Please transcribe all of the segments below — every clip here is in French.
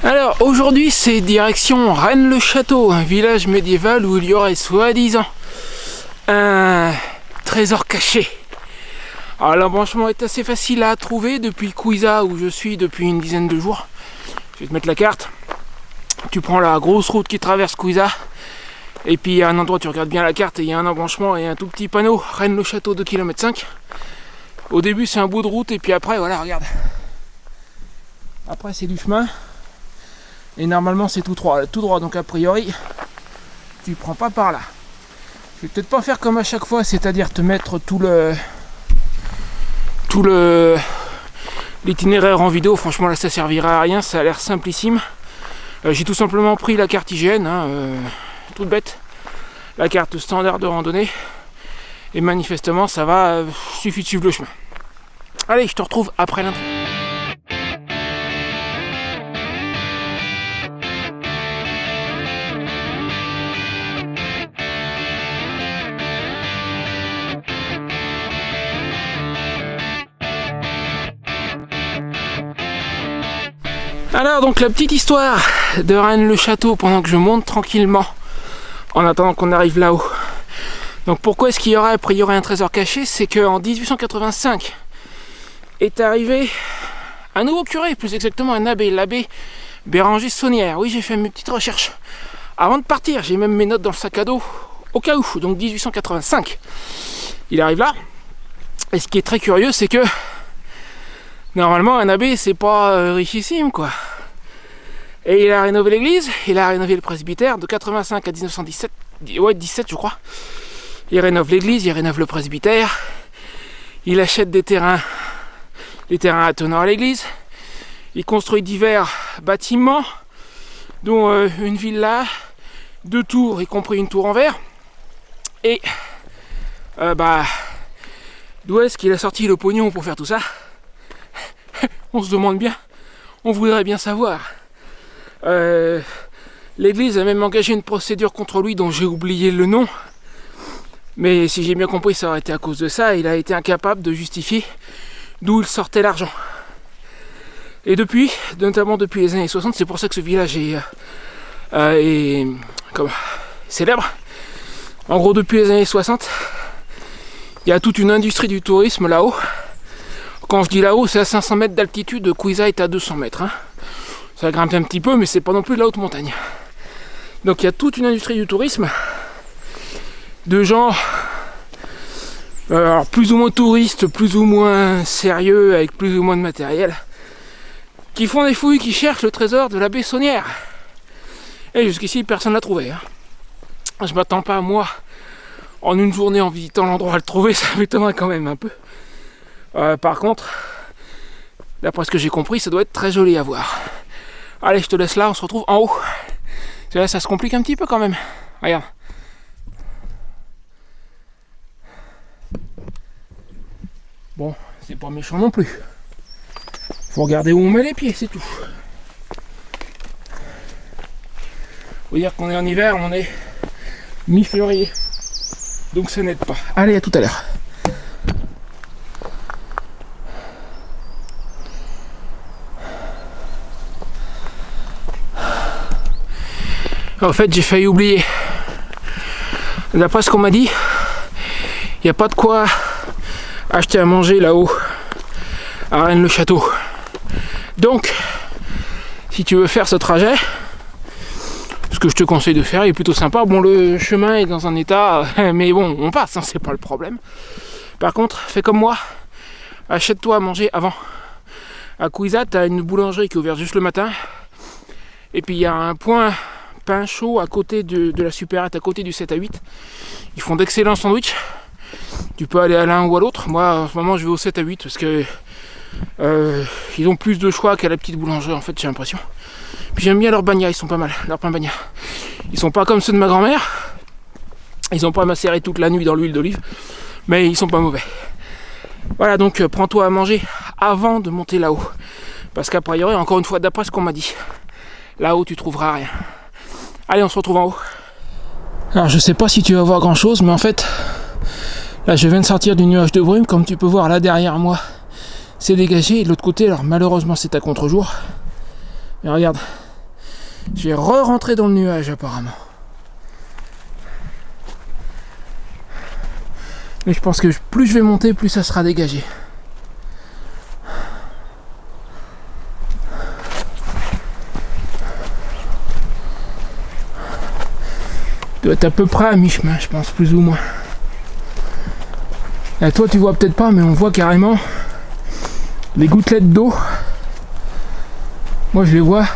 Alors aujourd'hui c'est direction Rennes-le-Château, un village médiéval où il y aurait soi-disant un trésor caché. Alors l'embranchement est assez facile à trouver depuis Couiza où je suis depuis une dizaine de jours. Je vais te mettre la carte. Tu prends la grosse route qui traverse Couiza et puis il y a un endroit, tu regardes bien la carte et il y a un embranchement et un tout petit panneau Rennes-le-Château 2,5 km. Au début c'est un bout de route et puis après voilà regarde. Après c'est du chemin. Et normalement c'est tout droit, donc a priori tu prends pas par là. Je vais peut-être pas faire comme à chaque fois, c'est-à-dire te mettre tout l'itinéraire en vidéo. Franchement là ça servira à rien, ça a l'air simplissime. J'ai tout simplement pris la carte IGN, toute bête, la carte standard de randonnée, et manifestement ça va, suffit de suivre le chemin. Allez, je te retrouve après l'intro. Alors donc la petite histoire de Rennes-le-Château pendant que je monte tranquillement en attendant qu'on arrive là-haut. Donc pourquoi est-ce qu'il y aurait a priori un trésor caché? C'est qu'en 1885 est arrivé un nouveau curé, plus exactement un abbé, l'abbé Béranger Saunière. Oui, j'ai fait mes petites recherches avant de partir, j'ai même mes notes dans le sac à dos au cas où. Donc 1885, il arrive là. Et ce qui est très curieux, c'est que normalement un abbé c'est pas richissime quoi. Et il a rénové l'église, il a rénové le presbytère de 85 à 1917, ouais 17 je crois. Il rénove l'église, il rénove le presbytère, il achète des terrains, les terrains attenants à l'église, il construit divers bâtiments, dont une villa, 2 tours, y compris une tour en verre. Et d'où est-ce qu'il a sorti le pognon pour faire tout ça? On se demande bien, on voudrait bien savoir. L'église a même engagé une procédure contre lui dont j'ai oublié le nom. Mais si j'ai bien compris, ça aurait été à cause de ça. Il a été incapable de justifier d'où il sortait l'argent. Et depuis, notamment depuis les années 60, c'est pour ça que ce village est célèbre. En gros, depuis les années 60, il y a toute une industrie du tourisme là-haut. Quand je dis là-haut, c'est à 500 mètres d'altitude, Couiza est à 200 mètres. Ça grimpe un petit peu, mais c'est pas non plus de la haute montagne. Donc il y a toute une industrie du tourisme, de gens alors plus ou moins touristes, plus ou moins sérieux, avec plus ou moins de matériel, qui font des fouilles, qui cherchent le trésor de l'abbé Saunière. Et jusqu'ici, personne l'a trouvé. Je m'attends pas, moi, en une journée, en visitant l'endroit, à le trouver, ça m'étonnerait quand même un peu. Par contre, d'après ce que j'ai compris, ça doit être très joli à voir. Allez, je te laisse là, on se retrouve en haut. Là, ça se complique un petit peu quand même. Regarde. Bon, c'est pas méchant non plus. Faut regarder où on met les pieds, c'est tout. Faut dire qu'on est en hiver, on est mi-février. Donc ça n'aide pas. Allez, à tout à l'heure. En fait, j'ai failli oublier. D'après ce qu'on m'a dit, il n'y a pas de quoi acheter à manger là-haut, à Rennes-le-Château. Donc, si tu veux faire ce trajet, ce que je te conseille de faire est plutôt sympa. Bon, le chemin est dans un état, mais bon, on passe, c'est pas le problème. Par contre, fais comme moi, achète-toi à manger avant. À Couiza, tu as une boulangerie qui est ouverte juste le matin. Et puis il y a un point pain chaud à côté de la supérette, à côté du 7 à 8. Ils font d'excellents sandwichs. Tu peux aller à l'un ou à l'autre. Moi en ce moment je vais au 7 à 8 parce que ils ont plus de choix qu'à la petite boulangerie en fait, j'ai l'impression. Puis j'aime bien leurs beignets, ils sont pas mal, leurs pains beignets. Ils sont pas comme ceux de ma grand-mère. Ils ont pas macéré toute la nuit dans l'huile d'olive, mais ils sont pas mauvais. Voilà, donc prends-toi à manger avant de monter là-haut. Parce qu'a priori, encore une fois, d'après ce qu'on m'a dit, là-haut tu trouveras rien. Allez, on se retrouve en haut. Alors je sais pas si tu vas voir grand chose, mais en fait, là je viens de sortir du nuage de brume, comme tu peux voir là derrière moi, c'est dégagé, et de l'autre côté, alors malheureusement c'est à contre-jour, mais regarde, Je vais re-rentrer dans le nuage apparemment. Mais je pense que plus je vais monter, plus ça sera dégagé. Tu dois être à peu près à mi-chemin, je pense, plus ou moins. Là, toi, tu vois peut-être pas, mais on voit carrément les gouttelettes d'eau. Moi, je les vois.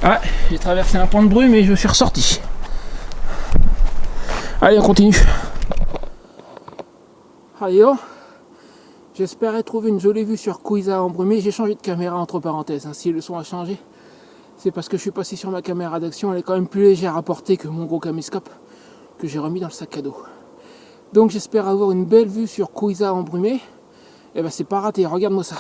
Ah, j'ai traversé un pan de brume et je suis ressorti. Allez, on continue. Allez, oh. J'espérais trouver une jolie vue sur Kouïza embrumée. J'ai changé de caméra entre parenthèses. Si le son a changé, c'est parce que je suis passé sur ma caméra d'action. Elle est quand même plus légère à porter que mon gros caméscope que j'ai remis dans le sac à dos. Donc j'espère avoir une belle vue sur Kouïza embrumée. Et ben c'est pas raté, regarde-moi ça.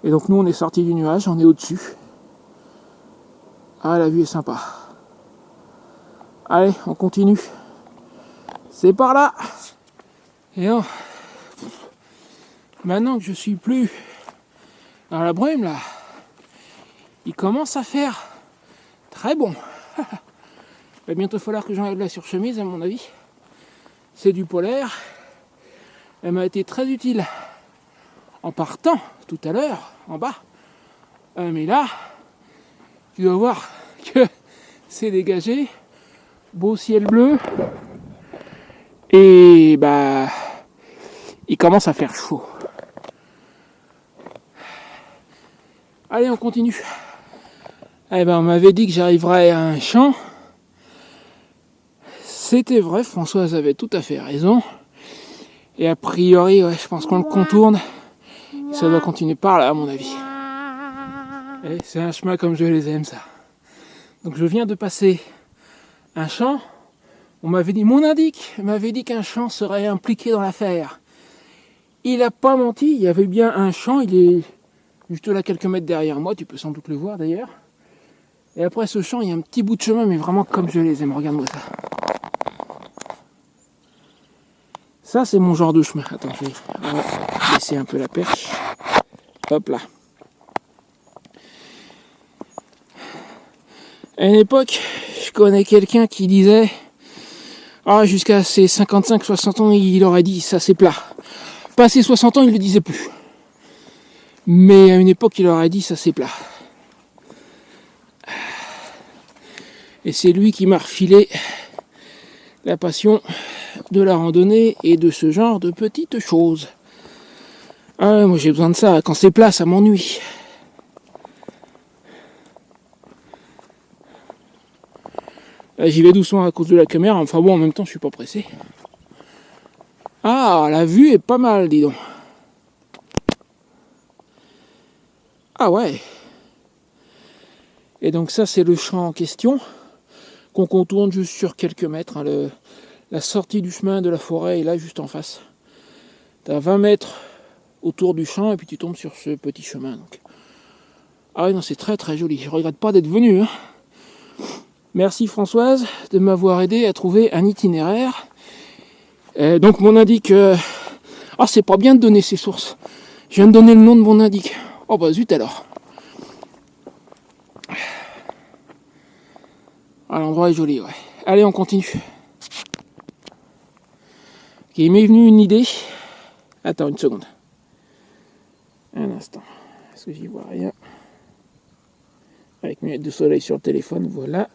Et donc nous on est sorti du nuage, on est au-dessus. Ah, la vue est sympa. Allez, on continue. C'est par là. Et non. Maintenant que je suis plus dans la brume là, il commence à faire très bon. Il va bientôt falloir que j'enlève la surchemise à mon avis. C'est du polaire. Elle m'a été très utile en partant tout à l'heure en bas. Mais là, tu dois voir que c'est dégagé. Beau ciel bleu. Et bah, il commence à faire chaud. Allez, on continue. Eh ben, on m'avait dit que j'arriverais à un champ. C'était vrai, Françoise avait tout à fait raison. Et a priori, ouais, je pense qu'on le contourne. Et ça doit continuer par là, à mon avis. Et c'est un chemin comme je les aime, ça. Donc je viens de passer un champ. On m'avait dit, mon indique m'avait dit qu'un champ serait impliqué dans l'affaire. Il n'a pas menti, il y avait bien un champ, il est juste là quelques mètres derrière moi, tu peux sans doute le voir d'ailleurs. Et après ce champ, il y a un petit bout de chemin, mais vraiment comme je les aime, regarde-moi ça. Ça, c'est mon genre de chemin. Attends, je vais baisser un peu la perche. Hop là. À une époque, je connais quelqu'un qui disait jusqu'à ses 55-60 ans, il aurait dit ça c'est plat. Passé 60 ans, il ne le disait plus. Mais à une époque, il aurait dit ça c'est plat. Et c'est lui qui m'a refilé la passion de la randonnée et de ce genre de petites choses. Ah ouais, moi j'ai besoin de ça. Quand c'est plat, ça m'ennuie. Là, j'y vais doucement à cause de la caméra. Enfin bon, en même temps, je suis pas pressé. Ah, la vue est pas mal, dis donc. Ah ouais. Et donc ça, c'est le champ en question qu'on contourne juste sur quelques mètres. La sortie du chemin de la forêt est là, juste en face. T'as 20 mètres autour du champ et puis tu tombes sur ce petit chemin. Donc. Ah ouais, non, c'est très très joli. Je regrette pas d'être venu. Merci Françoise de m'avoir aidé à trouver un itinéraire. Donc mon indique... c'est pas bien de donner ses sources. Je viens de donner le nom de mon indique. Oh bah zut alors. L'endroit est joli, ouais. Allez, on continue. Ok, il m'est venu une idée. Attends une seconde. Un instant. Est-ce que j'y vois rien? Avec mes lunettes de soleil sur le téléphone, voilà.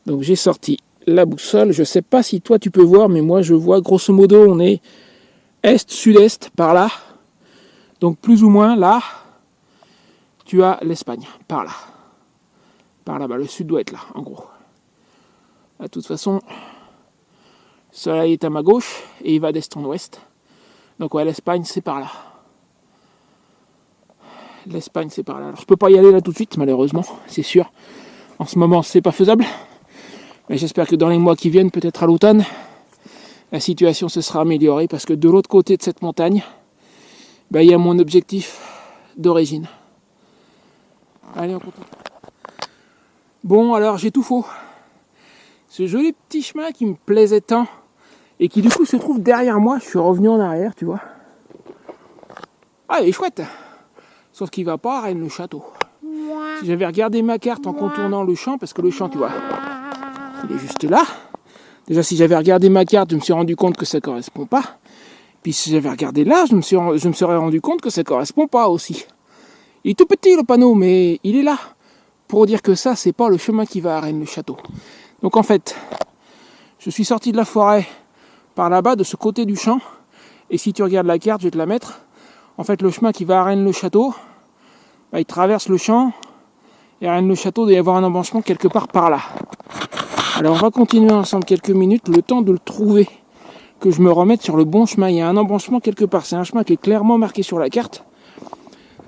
Donc j'ai sorti la boussole. Je sais pas si toi tu peux voir, mais moi je vois grosso modo on est est-sud-est par là. Donc plus ou moins là, tu as l'Espagne, par là. Par là-bas, le sud doit être là, en gros. De toute façon, le soleil est à ma gauche et il va d'est en ouest. Donc ouais, l'Espagne c'est par là. L'Espagne c'est par là. Alors je peux pas y aller là tout de suite, malheureusement, c'est sûr. En ce moment c'est pas faisable. Mais j'espère que dans les mois qui viennent, peut-être à l'automne, la situation se sera améliorée parce que de l'autre côté de cette montagne, il y a mon objectif d'origine. Allez, on continue. Bon, alors j'ai tout faux. ce joli petit chemin qui me plaisait tant et qui du coup se trouve derrière moi. Je suis revenu en arrière, tu vois. Ah, il est chouette. Sauf qu'il va pas à Rennes-le-Château. Si j'avais regardé ma carte en contournant le champ, parce que le champ, tu vois, il est juste là. Déjà, si j'avais regardé ma carte, je me suis rendu compte que ça correspond pas. Puis si j'avais regardé là, je me serais rendu compte que ça correspond pas aussi. Il est tout petit le panneau, mais il est là. Pour dire que ça, c'est pas le chemin qui va à Rennes-le-Château. Donc en fait, je suis sorti de la forêt par là-bas, de ce côté du champ. Et si tu regardes la carte, je vais te la mettre. En fait, le chemin qui va à Rennes-le-Château, bah, il traverse le champ. Et à Rennes-le-Château, il doit y avoir un embranchement quelque part par là. Alors on va continuer ensemble quelques minutes, le temps de le trouver, que je me remette sur le bon chemin. Il y a un embranchement quelque part, c'est un chemin qui est clairement marqué sur la carte.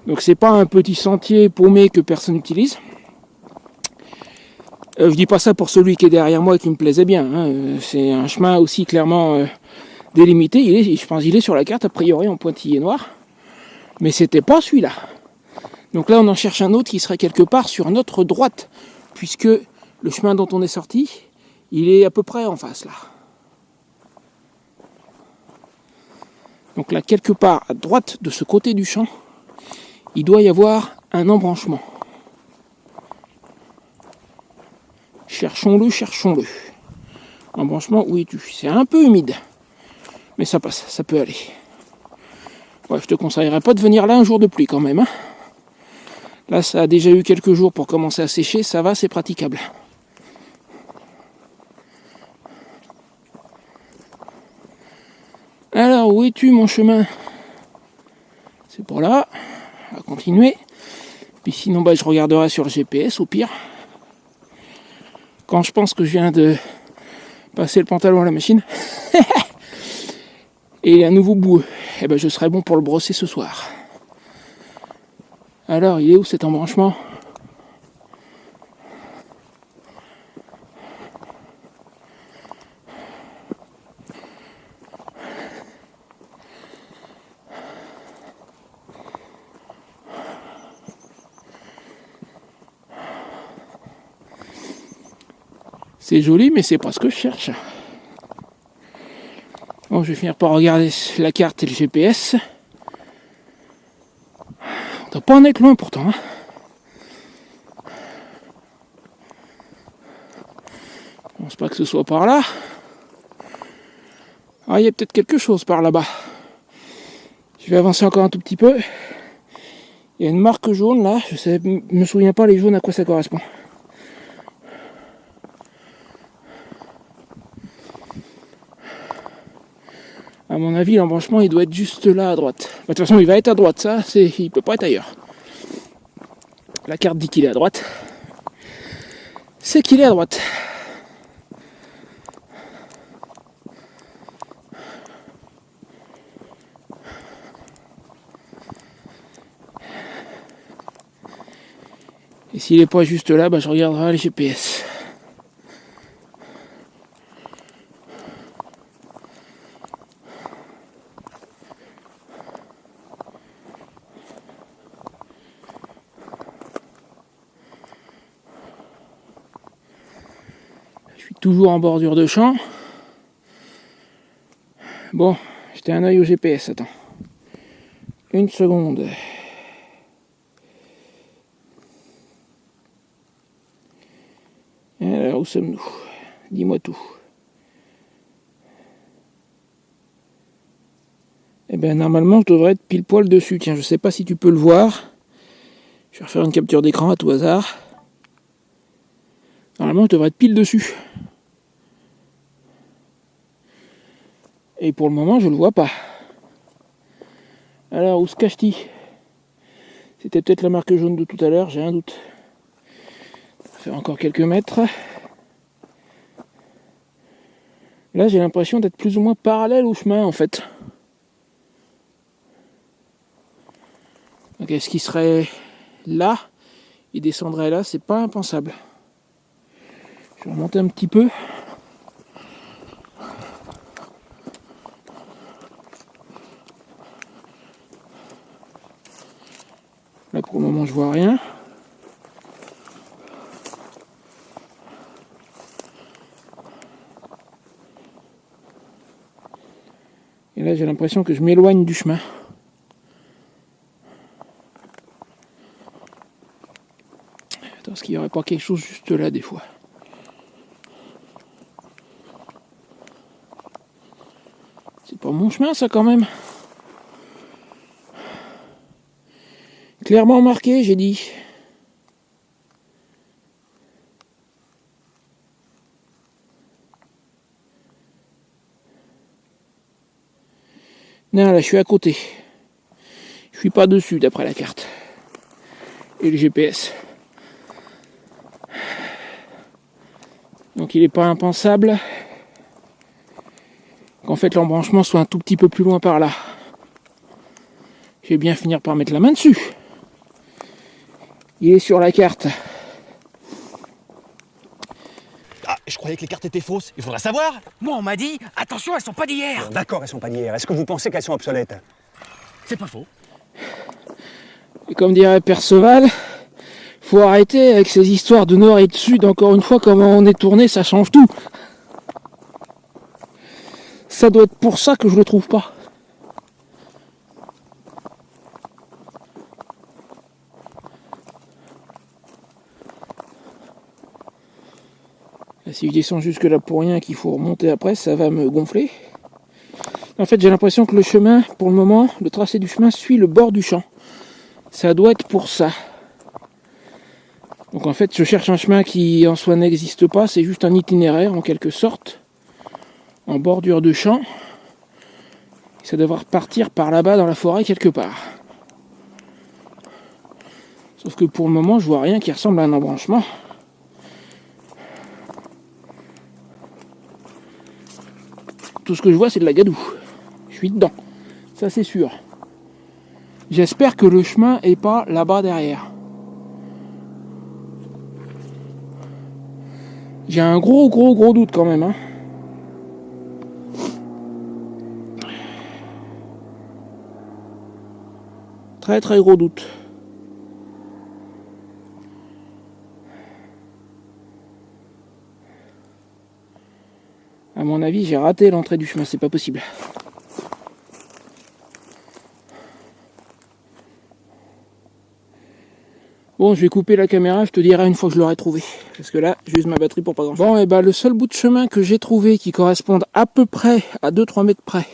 Donc c'est pas un petit sentier paumé que personne n'utilise. Je dis pas ça pour celui qui est derrière moi et qui me plaisait bien. Hein. C'est un chemin aussi clairement délimité. Je pense qu'il est sur la carte, a priori en pointillé noir. Mais c'était pas celui-là. Donc là on en cherche un autre qui serait quelque part sur notre droite. Puisque le chemin dont on est sorti, il est à peu près en face là. Donc là quelque part à droite de ce côté du champ, il doit y avoir un embranchement. Cherchons-le, cherchons-le. Embranchement, où es-tu ? C'est un peu humide. Mais ça passe, ça peut aller. Ouais, je te conseillerais pas de venir là un jour de pluie quand même. Hein. Là, ça a déjà eu quelques jours pour commencer à sécher. Ça va, c'est praticable. Alors, où es-tu mon chemin ? C'est pour là. On va continuer. Puis sinon, je regarderai sur le GPS au pire. Quand je pense que je viens de passer le pantalon à la machine et un nouveau boueux, je serai bon pour le brosser ce soir. Alors, il est où cet embranchement ? C'est joli, mais c'est pas ce que je cherche. Bon, je vais finir par regarder la carte et le GPS. On doit pas en être loin pourtant. Hein. Je pense pas que ce soit par là. Ah, il y a peut-être quelque chose par là-bas. Je vais avancer encore un tout petit peu. Il y a une marque jaune là. Je me souviens pas les jaunes à quoi ça correspond. À mon avis, l'embranchement, il doit être juste là à droite. De toute façon, il va être à droite, ça, il peut pas être ailleurs. La carte dit qu'il est à droite. C'est qu'il est à droite. Et s'il n'est pas juste là, je regarderai les GPS. Toujours en bordure de champ. Bon, j'étais un œil au GPS, attends. Une seconde. Alors, où sommes-nous ? Dis-moi tout. Normalement, je devrais être pile poil dessus. Tiens, je sais pas si tu peux le voir. Je vais refaire une capture d'écran à tout hasard. Normalement, je devrais être pile dessus. Et pour le moment, je le vois pas. Alors, où se cache-t-il ? C'était peut-être la marque jaune de tout à l'heure, j'ai un doute. On va faire encore quelques mètres. Là, j'ai l'impression d'être plus ou moins parallèle au chemin, en fait. Donc, est-ce qu'il serait là ? Il descendrait là, c'est pas impensable. Je vais remonter un petit peu. Là, pour le moment, je vois rien. Et là j'ai l'impression que je m'éloigne du chemin. Attends, est-ce qu'il n'y aurait pas quelque chose juste là des fois? C'est pas mon chemin ça quand même. Clairement marqué, j'ai dit. Non, là je suis à côté. Je suis pas dessus d'après la carte. Et le GPS. Donc il n'est pas impensable qu'en fait l'embranchement soit un tout petit peu plus loin par là. Je vais bien finir par mettre la main dessus. Il est sur la carte. Ah, je croyais que les cartes étaient fausses. Il faudra savoir. Moi, on m'a dit, attention, elles sont pas d'hier. Bon, d'accord, elles sont pas d'hier. Est-ce que vous pensez qu'elles sont obsolètes? C'est pas faux. Et comme dirait Perceval, faut arrêter avec ces histoires de nord et de sud. Encore une fois, comment on est tourné, ça change tout. Ça doit être pour ça que je le trouve pas. Si je descends jusque là pour rien, qu'il faut remonter après, ça va me gonfler. En fait, j'ai l'impression que le chemin, pour le moment, le tracé du chemin suit le bord du champ. Ça doit être pour ça. Donc en fait, je cherche un chemin qui en soi n'existe pas, c'est juste un itinéraire en quelque sorte, en bordure de champ. Ça devrait repartir par là-bas dans la forêt quelque part. Sauf que pour le moment, je vois rien qui ressemble à un embranchement. Tout ce que je vois, c'est de la gadoue. Je suis dedans, ça c'est sûr. J'espère que le chemin est pas là-bas derrière. J'ai un gros doute quand même. Hein. Très gros doute. À mon avis, j'ai raté l'entrée du chemin, c'est pas possible. Bon, je vais couper la caméra, je te dirai une fois que je l'aurai trouvé. Parce que là, j'use ma batterie pour pas grand chose. Bon, et bah le seul bout de chemin que j'ai trouvé qui corresponde à peu près, à 2-3 mètres près,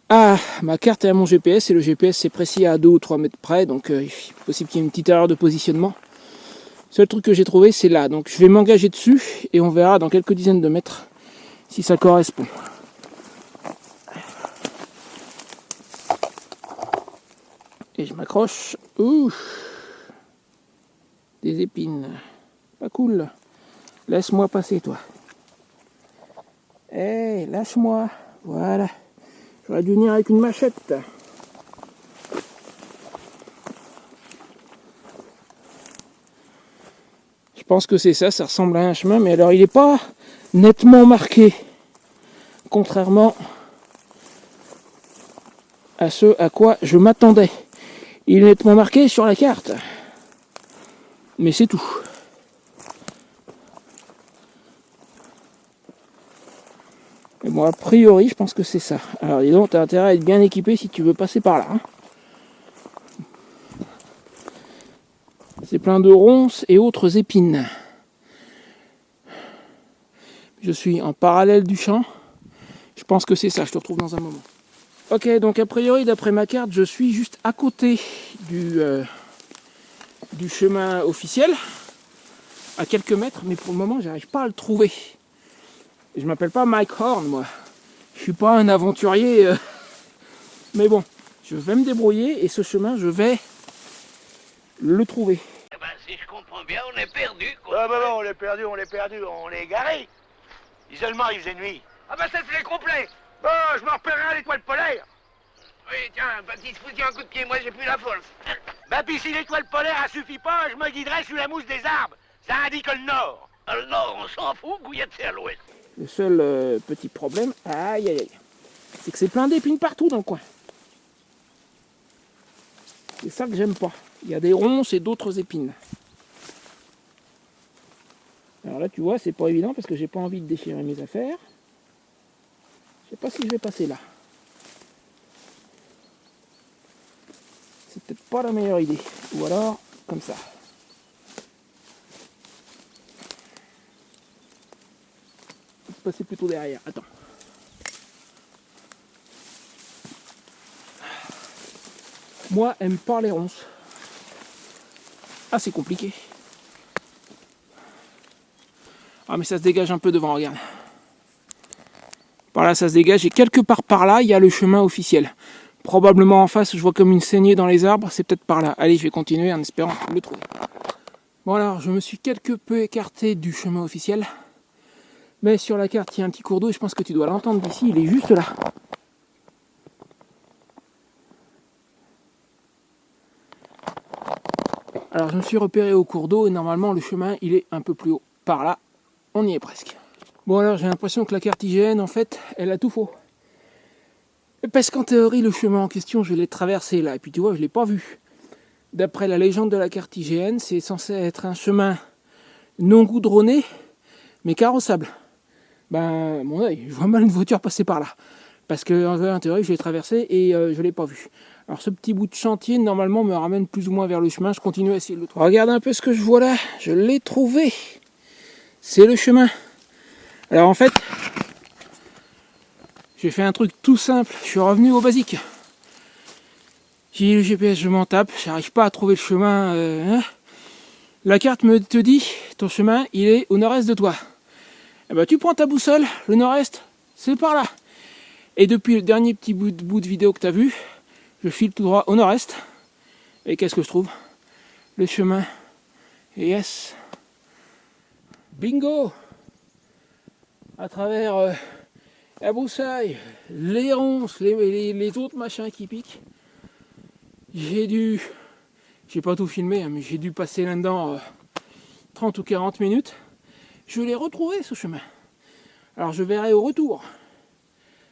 à ma carte et à mon GPS, et le GPS c'est précis à 2 ou 3 mètres près, donc il est possible qu'il y ait une petite erreur de positionnement. Le seul truc que j'ai trouvé, c'est là. Donc je vais m'engager dessus, et on verra dans quelques dizaines de mètres si ça correspond. Et je m'accroche. Ouh, des épines. Pas cool. Laisse-moi passer, toi. Eh, lâche-moi. Voilà. J'aurais dû venir avec une machette. Je pense que c'est ça, ça ressemble à un chemin, mais alors il n'est pas nettement marqué. Contrairement à ce à quoi je m'attendais. Il est nettement marqué sur la carte. Mais c'est tout. Et bon, a priori, je pense que c'est ça. Alors, dis donc, t'as intérêt à être bien équipé si tu veux passer par là. Hein. C'est plein de ronces et autres épines. Je suis en parallèle du champ. Je pense que c'est ça, je te retrouve dans un moment. Ok, donc a priori, d'après ma carte, je suis juste à côté du chemin officiel, à quelques mètres, mais pour le moment, j'arrive pas à le trouver. Et je m'appelle pas Mike Horn, moi. Je suis pas un aventurier, mais bon, je vais me débrouiller et ce chemin, je vais le trouver. Eh ben, si je comprends bien, on est perdu, quoi. Ah bah on l'est perdu, on est égaré. Isolement, il faisait nuit. Ah ben, ça se fait complet. Bon, je me repérerai à l'étoile polaire. Oui, tiens, Baptiste, foutis un coup de pied, moi j'ai plus la force. Bah puis si l'étoile polaire, elle suffit pas, je me guiderai sous la mousse des arbres. Ça indique le nord. Ah, le nord, on s'en fout, Gouillette, c'est à l'ouest. Le seul petit problème, aïe aïe aïe, c'est que c'est plein d'épines partout dans le coin. C'est ça que j'aime pas. Il y a des ronces et d'autres épines. Alors là, tu vois, c'est pas évident parce que j'ai pas envie de déchirer mes affaires. Je sais pas si je vais passer là. c'est peut-être pas la meilleure idée. Ou alors, comme ça. Je vais passer plutôt derrière. Attends. Moi, aime pas les ronces. Ah, c'est compliqué. Ah, mais ça se dégage un peu devant, regarde. Par là, ça se dégage. Et quelque part par là, il y a le chemin officiel. Probablement en face, je vois comme une saignée dans les arbres. C'est peut-être par là. Allez, je vais continuer en espérant le trouver. Bon, alors, je me suis quelque peu écarté du chemin officiel. Mais sur la carte, il y a un petit cours d'eau. Et je pense que tu dois l'entendre d'ici. Il est juste là. Alors, je me suis repéré au cours d'eau. Et normalement, le chemin, il est un peu plus haut. Par là, on y est presque. Bon, alors, j'ai l'impression que la carte IGN, en fait, elle a tout faux. Parce qu'en théorie, le chemin en question, je l'ai traversé là. Et puis tu vois, je ne l'ai pas vu. D'après la légende de la carte IGN, c'est censé être un chemin non goudronné, mais carrossable. Ben, mon œil, je vois mal une voiture passer par là. Parce qu'en théorie, je l'ai traversé et je ne l'ai pas vu. Alors ce petit bout de chantier, normalement, me ramène plus ou moins vers le chemin. Je continue à essayer de le trouver. Regarde un peu ce que je vois là. Je l'ai trouvé. C'est le chemin. Alors en fait... j'ai fait un truc tout simple, je suis revenu au basique. J'ai dit le GPS, je m'en tape, j'arrive pas à trouver le chemin. La carte te dit, ton chemin, il est au nord-est de toi. Et ben, tu prends ta boussole, le nord-est, c'est par là. Et depuis le dernier petit bout de vidéo que tu as vu, je file tout droit au nord-est. Et qu'est-ce que je trouve? Le chemin. Et yes. Bingo! À travers... la broussaille, les ronces, les autres machins qui piquent. J'ai pas tout filmé, mais j'ai dû passer là-dedans 30 ou 40 minutes. Je l'ai retrouvé ce chemin. Alors je verrai au retour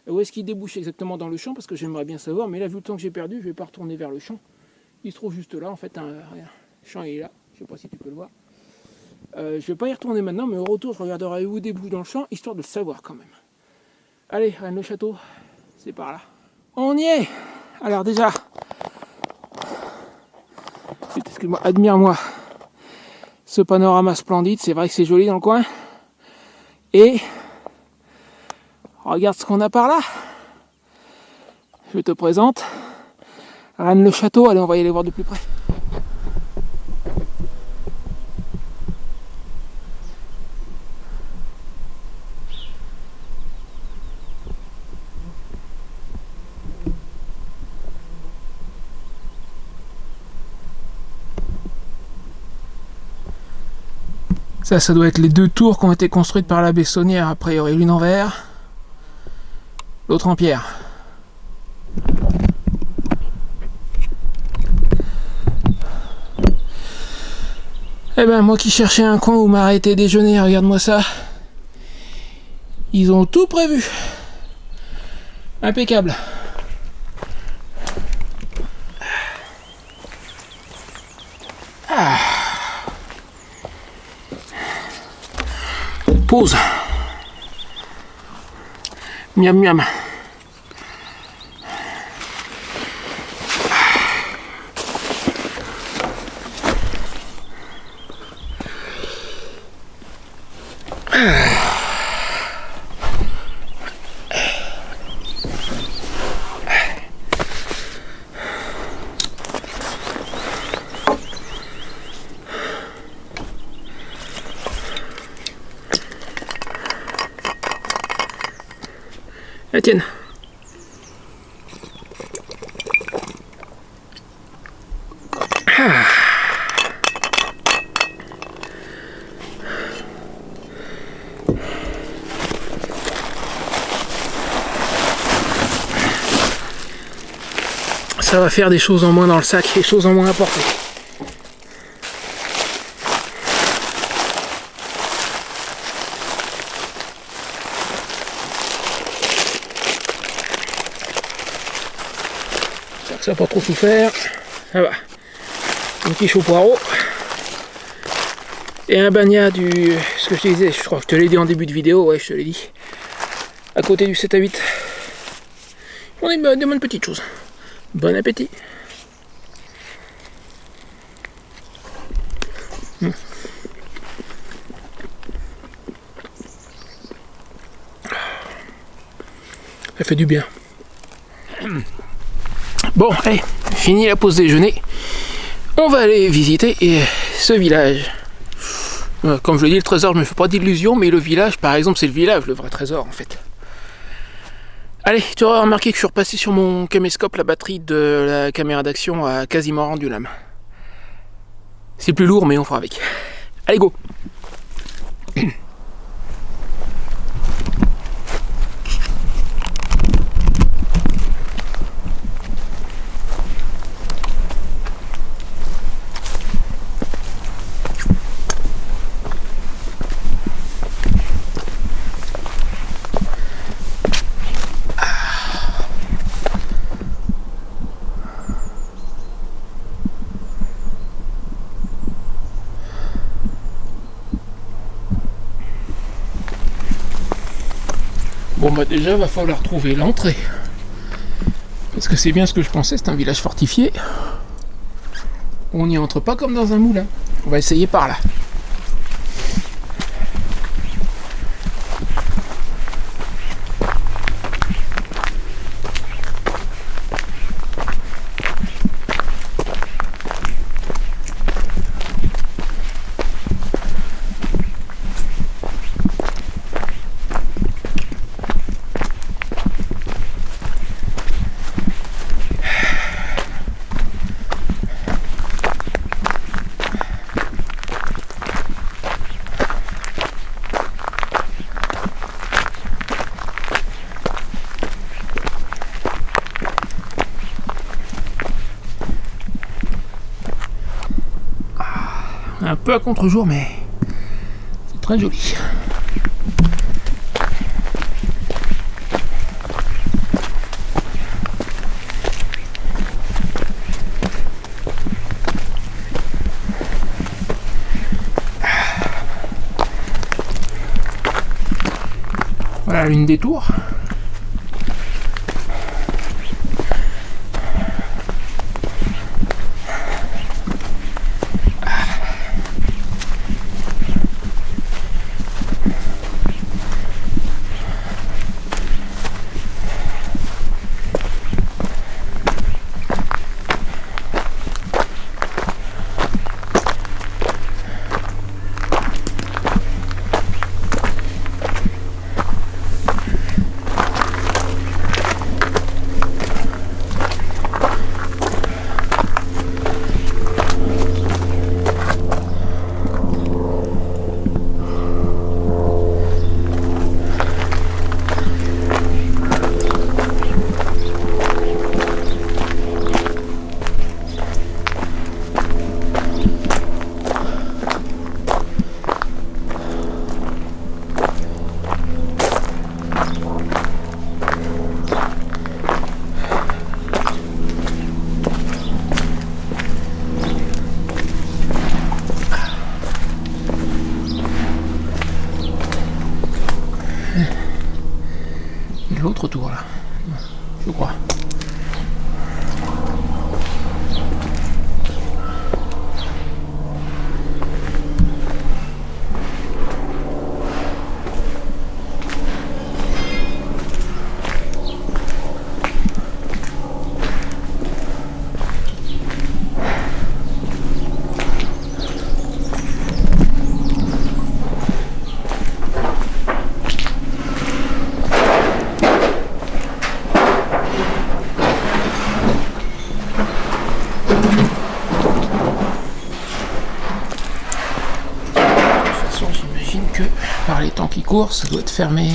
où est-ce qu'il débouche exactement dans le champ, parce que j'aimerais bien savoir, mais là vu le temps que j'ai perdu, je vais pas retourner vers le champ. Il se trouve juste là, en fait, le champ il est là, je sais pas si tu peux le voir. Je vais pas y retourner maintenant, mais au retour je regarderai où il débouche dans le champ, histoire de le savoir quand même. Allez, Rennes-le-Château, c'est par là. On y est. Alors déjà, excuse-moi, admire-moi ce panorama splendide. C'est vrai que c'est joli dans le coin. Et regarde ce qu'on a par là. Je te présente Rennes-le-Château. Allez, on va y aller voir de plus près. Ça doit être les deux tours qui ont été construites par la Bessonnière, a priori, l'une en verre, l'autre en pierre. Eh ben, moi qui cherchais un coin où m'arrêter déjeuner, regarde-moi ça. Ils ont tout prévu. Impeccable. Pause. Miam miam. La tienne. Ça va faire des choses en moins dans le sac, des choses en moins à porter. Ça n'a pas trop souffert, ça va. Un petit chaud poireau et un bagnat du, ce que je te disais, je crois que je te l'ai dit en début de vidéo, ouais je te l'ai dit, à côté du 7 à 8. On est des bonnes petites choses. Bon appétit. Ça fait du bien. Bon, allez, fini la pause déjeuner. On va aller visiter ce village. Comme je le dis, le trésor, je me fais pas d'illusions, mais le village, par exemple, c'est le village, le vrai trésor, en fait. Allez, tu auras remarqué que je suis repassé sur mon caméscope, la batterie de la caméra d'action a quasiment rendu l'âme. C'est plus lourd, mais on fera avec. Allez, go! Bon bah déjà va falloir trouver l'entrée. Parce que c'est bien ce que je pensais, c'est un village fortifié. On n'y entre pas comme dans un moulin. On va essayer par là. Un peu à contre-jour, mais c'est très joli. Voilà l'une des tours. L'autre tour là, je crois. Par les temps qui courent, ça doit être fermé.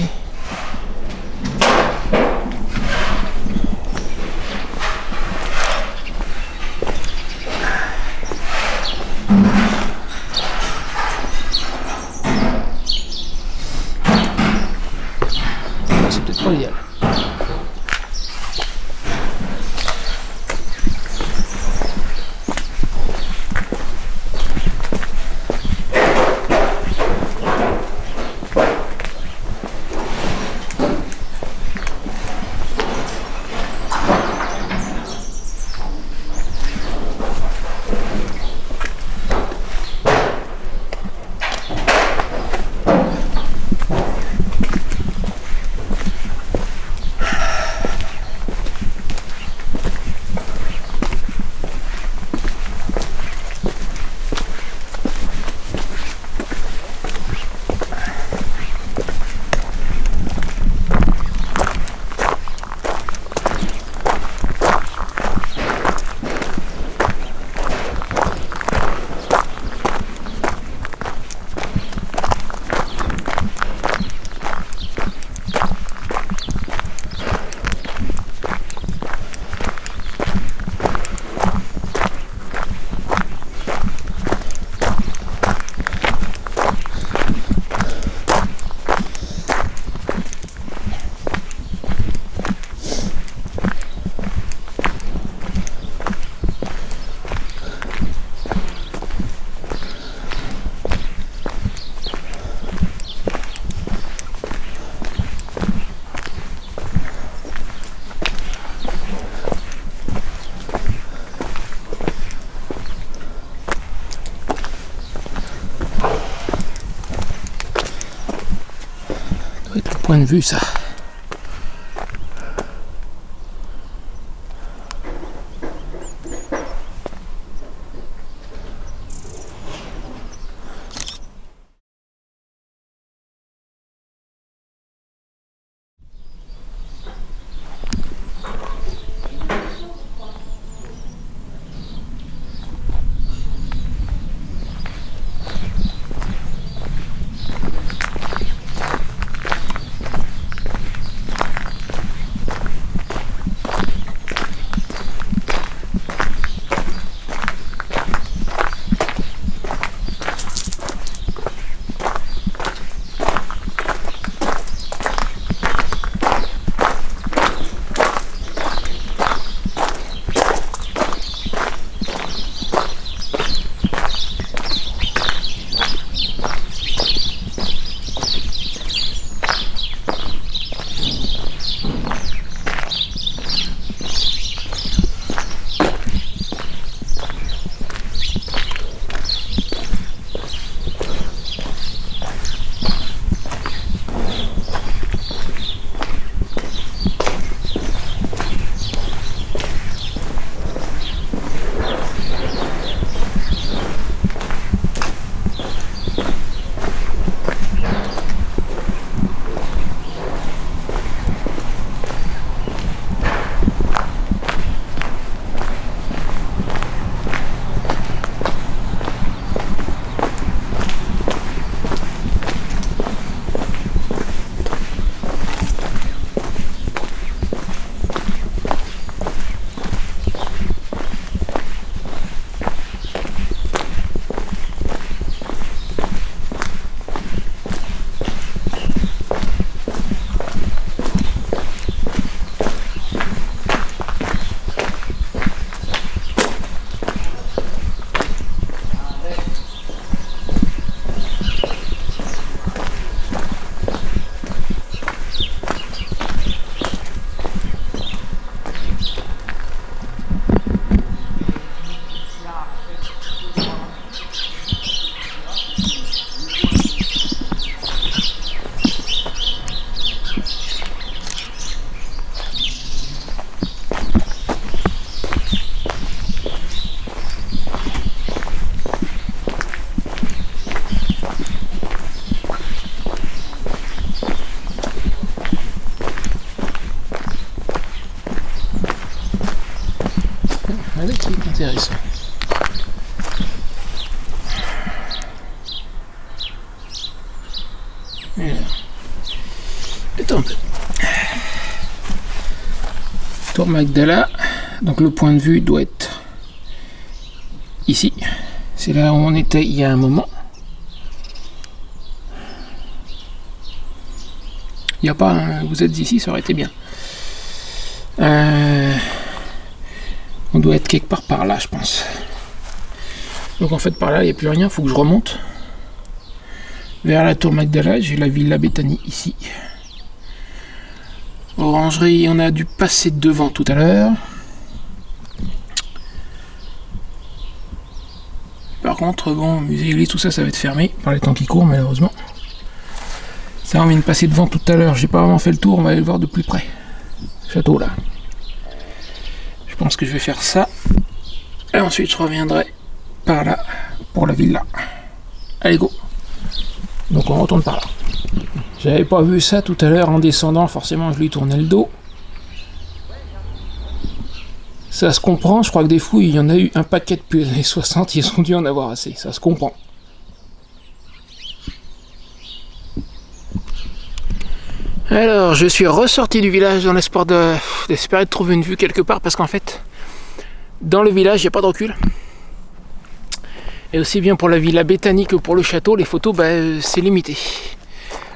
C'est peut-être pas idéal. doit être le point de vue, ça. C'est intéressant. Attends un peu. Tour Magdala. Donc le point de vue doit être ici. C'est là où on était il y a un moment. Il n'y a pas un... Vous êtes ici, ça aurait été bien. On doit être quelque part par là, je pense. Donc en fait, par là, il n'y a plus rien. Il faut que je remonte vers la tour Magdala. J'ai la Villa Bethany ici. Orangerie, on a dû passer devant tout à l'heure. Par contre, bon, musée église, tout ça, ça va être fermé par les temps qui courent, malheureusement. Ça, on vient de passer devant tout à l'heure. J'ai pas vraiment fait le tour, on va aller le voir de plus près. Château là. Je pense que je vais faire ça. Et ensuite, je reviendrai par là pour la villa. Allez, go. Donc, on retourne par là. J'avais pas vu ça tout à l'heure en descendant. Forcément, je lui tournais le dos. Ça se comprend. Je crois que des fouilles, il y en a eu un paquet depuis les années 60. Ils ont dû en avoir assez. Ça se comprend. Alors, je suis ressorti du village dans l'espoir d'espérer de trouver une vue quelque part, parce qu'en fait, dans le village, il n'y a pas de recul. Et aussi bien pour la Villa Bethany que pour le château, les photos, c'est limité.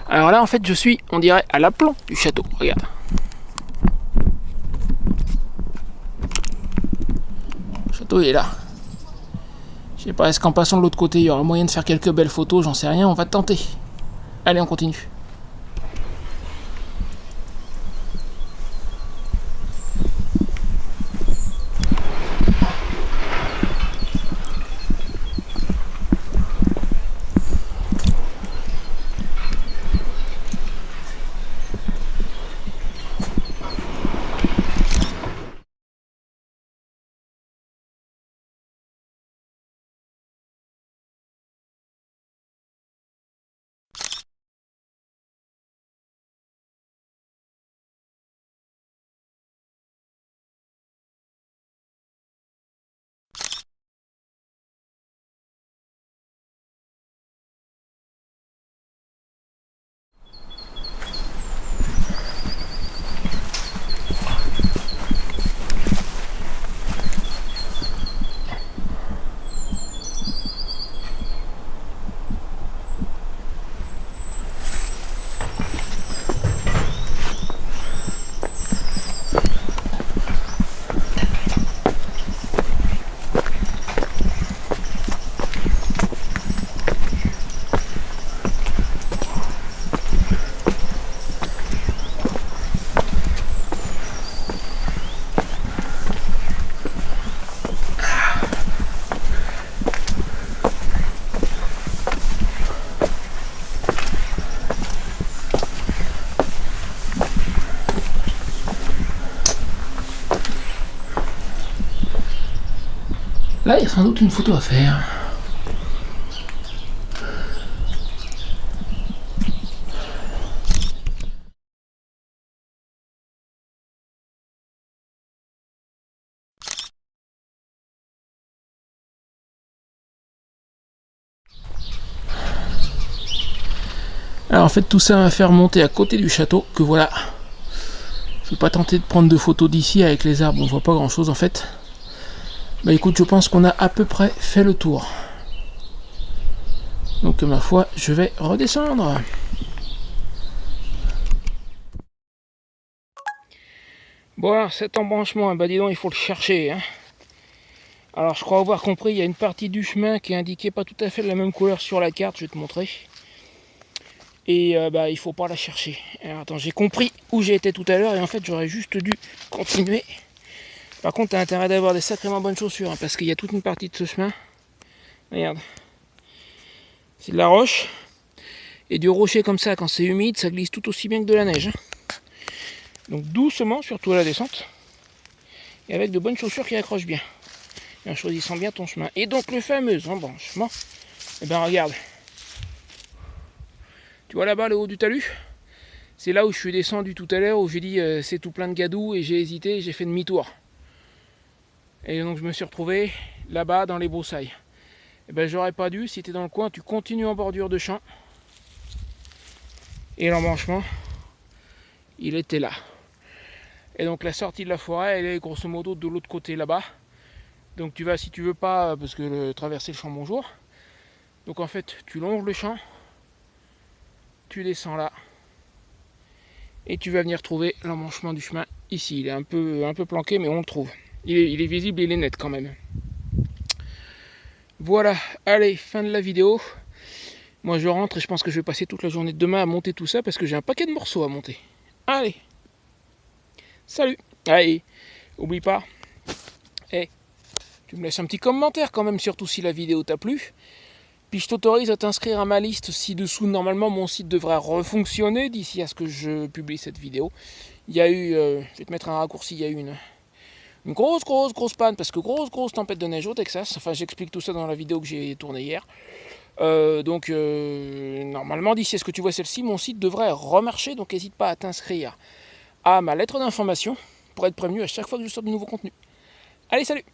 Alors là, en fait, je suis, on dirait, à l'aplomb du château. Regarde. Le château, il est là. Je sais pas, est-ce qu'en passant de l'autre côté, il y aura moyen de faire quelques belles photos, j'en sais rien, on va tenter. Allez, on continue. Là, il y a sans doute une photo à faire. Alors en fait tout ça m'a fait remonter à côté du château que voilà. Je vais pas tenter de prendre de photos d'ici avec les arbres, on voit pas grand chose en fait. Bah écoute, je pense qu'on a à peu près fait le tour. Donc ma foi, je vais redescendre. Bon alors cet embranchement, bah dis donc il faut le chercher. Hein. Alors je crois avoir compris, il y a une partie du chemin qui est indiquée pas tout à fait de la même couleur sur la carte, je vais te montrer. Et bah il faut pas la chercher. Alors attends, j'ai compris où j'ai été tout à l'heure et en fait j'aurais juste dû continuer. Par contre t'as intérêt d'avoir des sacrément bonnes chaussures hein, parce qu'il y a toute une partie de ce chemin. Regarde. C'est de la roche. Et du rocher comme ça, quand c'est humide, ça glisse tout aussi bien que de la neige. Hein. Donc doucement, surtout à la descente. Et avec de bonnes chaussures qui accrochent bien. Et en choisissant bien ton chemin. Et donc le fameux embranchement. Et ben regarde. Tu vois là-bas le haut du talus? C'est là où je suis descendu tout à l'heure, où j'ai dit c'est tout plein de gadou et j'ai hésité, j'ai fait demi-tour. Et donc je me suis retrouvé là-bas dans les broussailles. Et ben j'aurais pas dû, si tu es dans le coin, tu continues en bordure de champ. Et l'embranchement, il était là. Et donc la sortie de la forêt, elle est grosso modo de l'autre côté là-bas. Donc tu vas, si tu veux pas, parce que traverser le champ bonjour. Donc en fait, tu longes le champ. Tu descends là et tu vas venir trouver l'embranchement du chemin ici. Il est un peu planqué mais on le trouve. Il est visible et il est net quand même. Voilà, allez, fin de la vidéo. Moi je rentre et je pense que je vais passer toute la journée de demain à monter tout ça parce que j'ai un paquet de morceaux à monter. Allez, salut. Allez, oublie pas. Tu me laisses un petit commentaire quand même, surtout si la vidéo t'a plu. Puis je t'autorise à t'inscrire à ma liste ci-dessous. Normalement, mon site devrait refonctionner d'ici à ce que je publie cette vidéo. Il y a eu, je vais te mettre un raccourci, il y a eu une grosse panne, parce que grosse tempête de neige au Texas. Enfin, j'explique tout ça dans la vidéo que j'ai tournée hier. Normalement, d'ici à ce que tu vois celle-ci, mon site devrait remarcher. Donc n'hésite pas à t'inscrire à ma lettre d'information pour être prévenu à chaque fois que je sors de nouveaux contenus. Allez, salut!